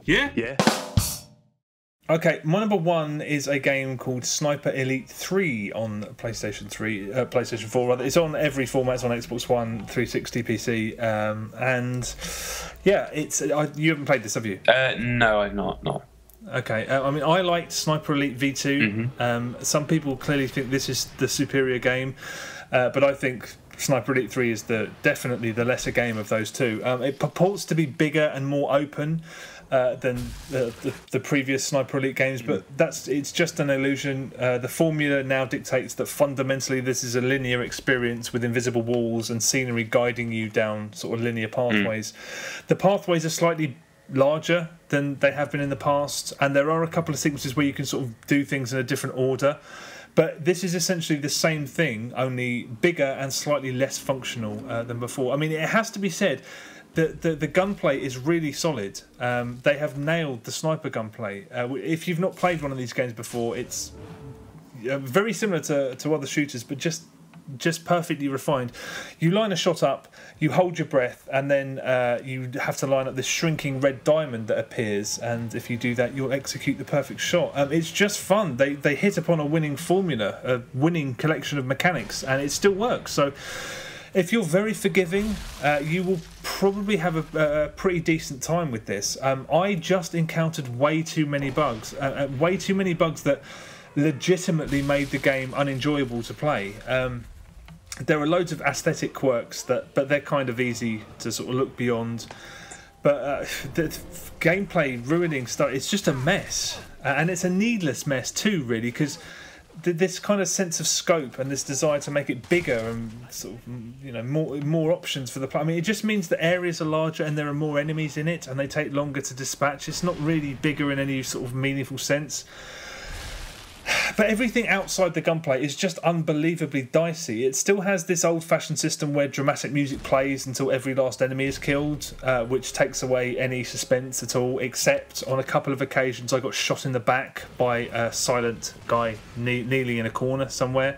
Yeah? Yeah. Okay, my number one is a game called Sniper Elite 3 on PlayStation PlayStation 4 rather. It's on every format. It's on Xbox One, 360, PC, and yeah, you haven't played this, have you? No, I've not. No. Okay, I mean, I liked Sniper Elite V2. Some people clearly think this is the superior game, but I think Sniper Elite 3 is definitely the lesser game of those two. It purports to be bigger and more open than the previous Sniper Elite games, but it's just an illusion. The formula now dictates that fundamentally this is a linear experience with invisible walls and scenery guiding you down sort of linear pathways. The pathways are slightly larger than they have been in the past, and there are a couple of sequences where you can sort of do things in a different order, but this is essentially the same thing, only bigger and slightly less functional than before. I mean, it has to be said that the gunplay is really solid. They have nailed the sniper gunplay. If you've not played one of these games before, it's very similar to other shooters, but just perfectly refined. You line a shot up, you hold your breath, and then you have to line up this shrinking red diamond that appears, and if you do that, you'll execute the perfect shot. It's just fun. They hit upon a winning formula, a winning collection of mechanics, and it still works. So if you're very forgiving, you will probably have a pretty decent time with this. I just encountered way too many bugs that legitimately made the game unenjoyable to play. There are loads of aesthetic quirks but they're kind of easy to sort of look beyond. But the gameplay ruining stuff, it's just a mess. And it's a needless mess too, really, because this kind of sense of scope and this desire to make it bigger and sort of, more options for the player. I mean, it just means the areas are larger and there are more enemies in it and they take longer to dispatch. It's not really bigger in any sort of meaningful sense. But everything outside the gunplay is just unbelievably dicey. It still has this old-fashioned system where dramatic music plays until every last enemy is killed, which takes away any suspense at all, except on a couple of occasions I got shot in the back by a silent guy kneeling in a corner somewhere,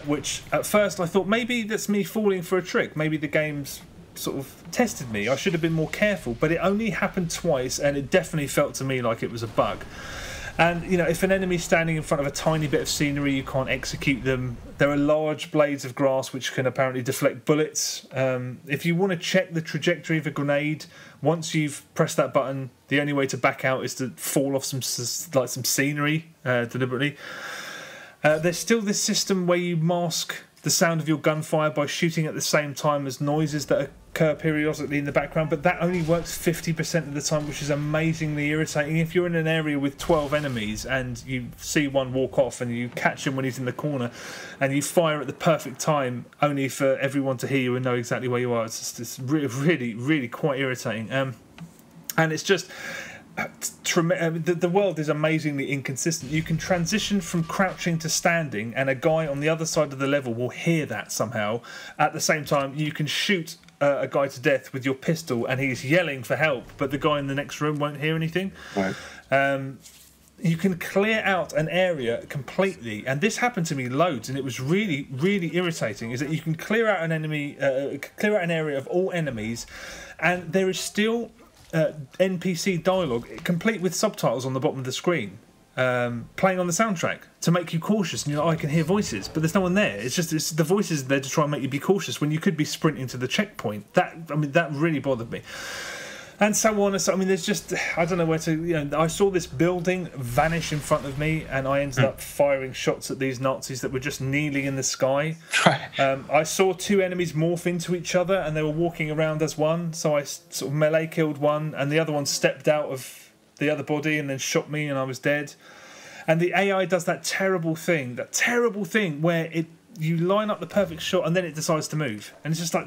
which at first I thought maybe that's me falling for a trick. Maybe the game's sort of tested me. I should have been more careful, but it only happened twice and it definitely felt to me like it was a bug. And, if an enemy's standing in front of a tiny bit of scenery, you can't execute them. There are large blades of grass which can apparently deflect bullets. If you want to check the trajectory of a grenade, once you've pressed that button, the only way to back out is to fall off some scenery deliberately. There's still this system where you mask the sound of your gunfire by shooting at the same time as noises that occur periodically in the background, but that only works 50% of the time, which is amazingly irritating. If you're in an area with 12 enemies and you see one walk off and you catch him when he's in the corner and you fire at the perfect time only for everyone to hear you and know exactly where you are, it's really, really quite irritating. And it's just... the world is amazingly inconsistent. You can transition from crouching to standing and a guy on the other side of the level will hear that somehow. At the same time, you can shoot a guy to death with your pistol and he's yelling for help, but the guy in the next room won't hear anything. Right. You can clear out an area completely, and this happened to me loads, and it was really, really irritating, is that you can clear out an area of all enemies, and there is still NPC dialogue, complete with subtitles on the bottom of the screen, playing on the soundtrack to make you cautious. And I can hear voices, but there's no one there. It's the voices there to try and make you be cautious when you could be sprinting to the checkpoint. That really bothered me. And so on. So, there's just, I don't know where to, I saw this building vanish in front of me and I ended up firing shots at these Nazis that were just kneeling in the sky. I saw two enemies morph into each other and they were walking around as one. So I sort of melee killed one and the other one stepped out of the other body and then shot me and I was dead. And the AI does that terrible thing where you line up the perfect shot and then it decides to move, and it's just like,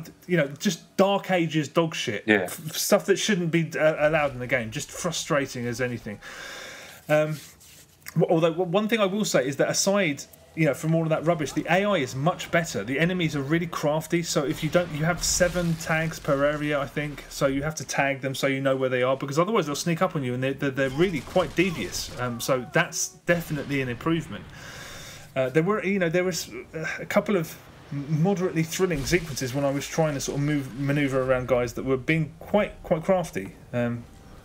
just Dark Ages dog shit. Yeah. Stuff that shouldn't be allowed in the game. Just frustrating as anything. Although one thing I will say is that aside from all of that rubbish, the AI is much better. The enemies are really crafty, so if you have 7 tags per area, I think, so you have to tag them so you know where they are, because otherwise they'll sneak up on you and they're really quite devious. So that's definitely an improvement. There was a couple of moderately thrilling sequences when I was trying to sort of manoeuvre around guys that were being quite crafty.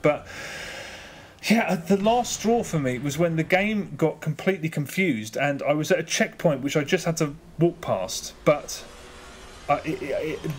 But yeah, the last straw for me was when the game got completely confused and I was at a checkpoint which I just had to walk past, but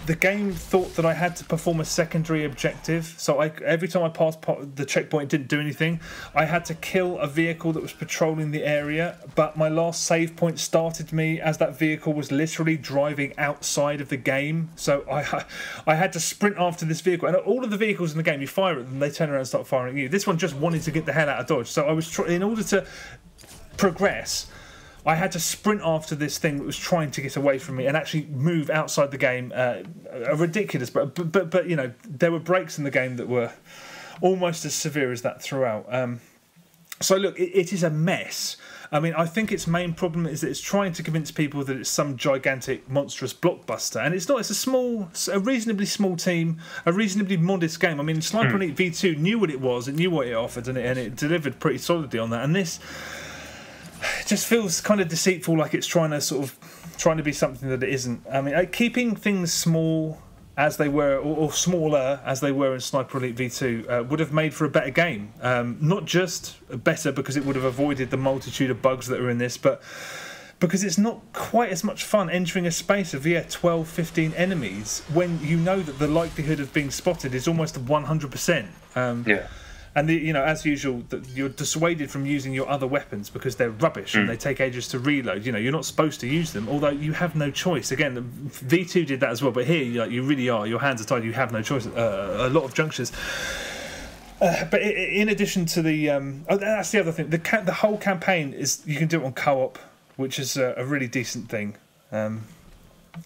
the game thought that I had to perform a secondary objective. So every time I passed the checkpoint, it didn't do anything. I had to kill a vehicle that was patrolling the area, but my last save point started me as that vehicle was literally driving outside of the game. So I had to sprint after this vehicle. And all of the vehicles in the game, you fire at them, they turn around and start firing at you. This one just wanted to get the hell out of Dodge. So I was in order to progress, I had to sprint after this thing that was trying to get away from me and actually move outside the game. Ridiculous, but you know, there were breaks in the game that were almost as severe as that throughout. So look, it is a mess. I mean, I think its main problem is that it's trying to convince people that it's some gigantic, monstrous blockbuster, and it's not. It's a reasonably small team, a reasonably modest game. I mean, Sniper Elite V2 knew what it was, it knew what it offered, and it delivered pretty solidly on that. And this just feels kind of deceitful, like it's trying to be something that it isn't. I mean, keeping things small as they were, or smaller as they were in Sniper Elite V2, would have made for a better game. Not just better because it would have avoided the multitude of bugs that are in this, but because it's not quite as much fun entering a space of 12, 15 enemies when you know that the likelihood of being spotted is almost 100%. And as usual, you're dissuaded from using your other weapons because they're rubbish and they take ages to reload. You know, you're not supposed to use them, although you have no choice. Again, V2 did that as well, but here, you really are. Your hands are tied. You have no choice. A lot of junctures. But in addition to that's the other thing. The whole campaign is you can do it on co-op, which is a really decent thing.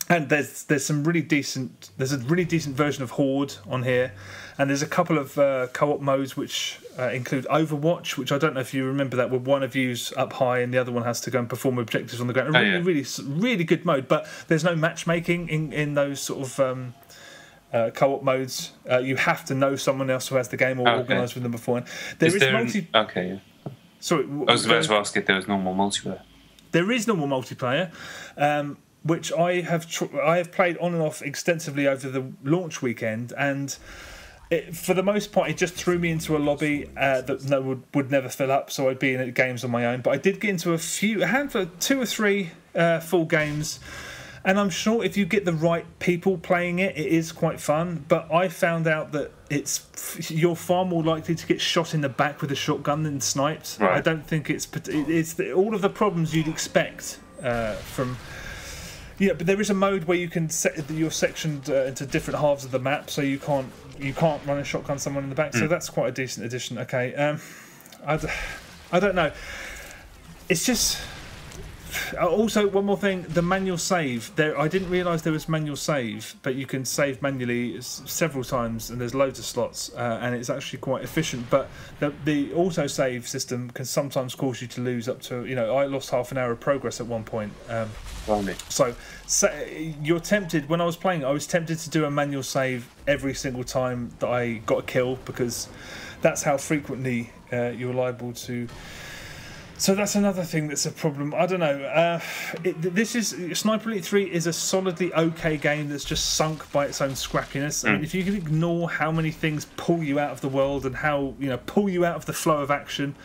And there's a really decent version of Horde on here, and there's a couple of co-op modes which include Overwatch, which I don't know if you remember that, where one of you's up high and the other one has to go and perform objectives on the ground. Really good mode, but there's no matchmaking in those sort of co-op modes. You have to know someone else who has the game or organise with them before. Sorry, I was about to ask if there was normal multiplayer. There is normal multiplayer. Which I have played on and off extensively over the launch weekend, and for the most part, it just threw me into a lobby that would never fill up, so I'd be in games on my own. But I did get into a handful, 2 or 3 full games, and I'm sure if you get the right people playing it, it is quite fun. But I found out that you're far more likely to get shot in the back with a shotgun than sniped. Right. I don't think it's all of the problems you'd expect from. Yeah, but there is a mode where you can you're sectioned into different halves of the map, so you can't run a shotgun someone in the back. So that's quite a decent addition. Okay, I don't know. It's just also one more thing: the manual save. I didn't realise there was manual save, but you can save manually several times, and there's loads of slots, and it's actually quite efficient. But the auto save system can sometimes cause you to lose up to. I lost half an hour of progress at one point. So you're tempted. When I was playing, I was tempted to do a manual save every single time that I got a kill, because that's how frequently you're liable to. So that's another thing that's a problem. I don't know. Sniper Elite 3 is a solidly okay game that's just sunk by its own scrappiness. I mean, if you can ignore how many things pull you out of the world and how pull you out of the flow of action,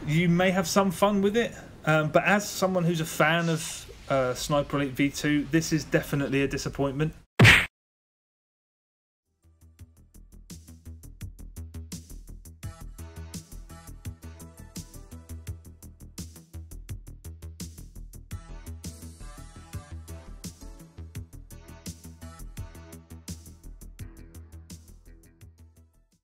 you may have some fun with it. But as someone who's a fan of Sniper Elite V2, this is definitely a disappointment.